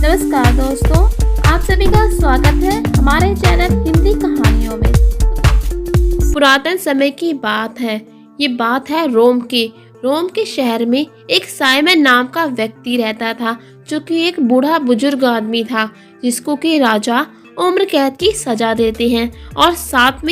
नमस्कार दोस्तों, आप सभी का स्वागत है हमारे चैनल हिंदी कहानियों में। पुरातन समय की बात है। ये बात है रोम के शहर में एक साइमन नाम का व्यक्ति रहता था, जो कि एक बूढ़ा बुजुर्ग आदमी था, जिसको कि राजा उम्र कैद की सजा देते हैं और साथ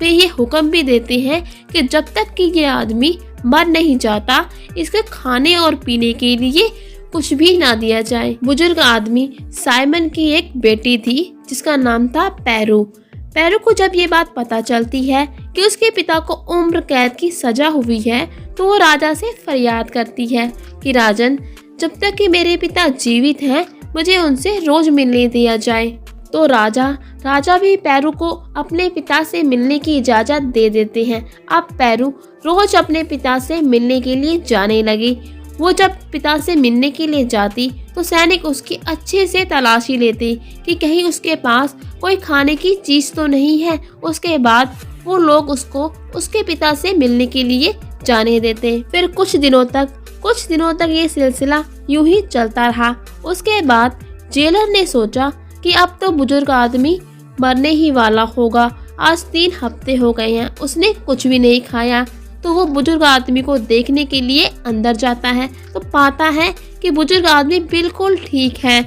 में ये हुक्म भी देते हैं कि जब तक कि ये आदमी मर नहीं जाता, इसके खाने और पीने के लिए कुछ भी ना दिया जाए। बुजुर्ग आदमी साइमन की एक बेटी थी, जिसका नाम था पैरू को जब ये बात पता चलती है कि उसके पिता को उम्र कैद की सजा हुई है, तो वो राजा से फरियाद करती है कि राजन, जब तक कि मेरे पिता जीवित हैं, मुझे उनसे रोज मिलने दिया जाए। तो राजा भी पैरू को अपने पिता से मिलने की इजाज़त दे देते हैं। अब पैरू रोज अपने पिता से मिलने के लिए जाने लगी। वो जब पिता से मिलने के लिए जाती तो सैनिक उसकी अच्छे से तलाशी लेते कि कहीं उसके पास कोई खाने की चीज़ तो नहीं है। उसके बाद वो लोग उसको उसके पिता से मिलने के लिए जाने देते। फिर कुछ दिनों तक ये सिलसिला यूं ही चलता रहा। उसके बाद जेलर ने सोचा कि अब तो बुजुर्ग आदमी मरने ही वाला होगा। आज 3 हफ्ते हो गए हैं, उसने कुछ भी नहीं खाया। तो वो बुजुर्ग आदमी को देखने के लिए अंदर जाता है तो पाता है कि बुजुर्ग आदमी बिल्कुल ठीक है।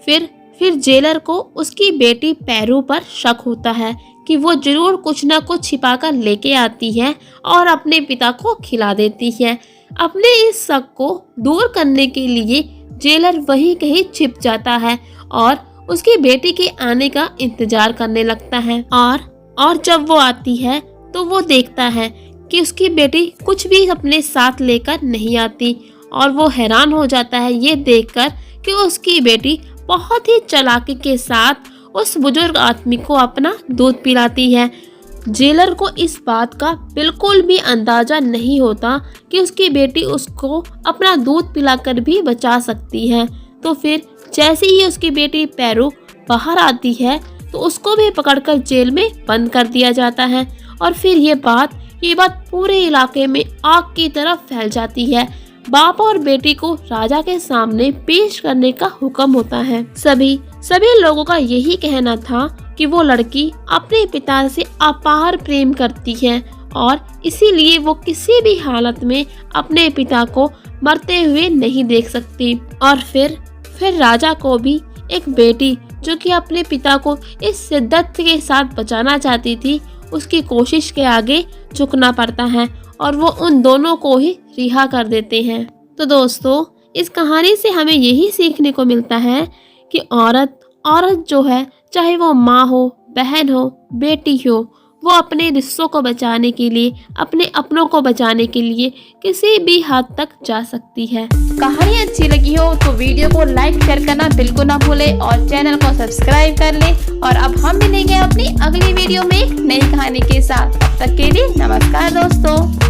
फिर जेलर को उसकी बेटी पैरू पर शक होता है कि वो जरूर कुछ ना कुछ छिपाकर लेके आती है और अपने पिता को खिला देती है। अपने इस शक को दूर करने के लिए जेलर वहीं कहीं छिप जाता है और उसकी बेटी के आने का इंतजार करने लगता है। और जब वो आती है तो वो देखता है कि उसकी बेटी कुछ भी अपने साथ लेकर नहीं आती और वो हैरान हो जाता है ये देखकर कि उसकी बेटी बहुत ही चालाकी के साथ उस बुजुर्ग आदमी को अपना दूध पिलाती है। जेलर को इस बात का बिल्कुल भी अंदाजा नहीं होता कि उसकी बेटी उसको अपना दूध पिलाकर भी बचा सकती है। तो फिर जैसे ही उसकी बेटी पैरू बाहर आती है तो उसको भी पकड़कर जेल में बंद कर दिया जाता है। और फिर ये बात पूरे इलाके में आग की तरह फैल जाती है। बाप और बेटी को राजा के सामने पेश करने का हुक्म होता है। सभी लोगों का यही कहना था कि वो लड़की अपने पिता से अपार प्रेम करती है और इसीलिए वो किसी भी हालत में अपने पिता को मरते हुए नहीं देख सकती। और फिर राजा को भी एक बेटी जो कि अपने पिता को इस शिद्दत के साथ बचाना चाहती थी, उसकी कोशिश के आगे झुकना पड़ता है और वो उन दोनों को ही रिहा कर देते हैं। तो दोस्तों, इस कहानी से हमें यही सीखने को मिलता है कि औरत जो है, चाहे वो माँ हो, बहन हो, बेटी हो, वो अपने रिश्तों को बचाने के लिए, अपने अपनों को बचाने के लिए किसी भी हद तक जा सकती है। कहानी अच्छी लगी हो तो वीडियो को लाइक शेयर करना बिल्कुल ना भूलें और चैनल को सब्सक्राइब कर लें। और अब हम मिलेंगे अपनी अगली वीडियो में नई कहानी के साथ। तब तक के लिए नमस्कार दोस्तों।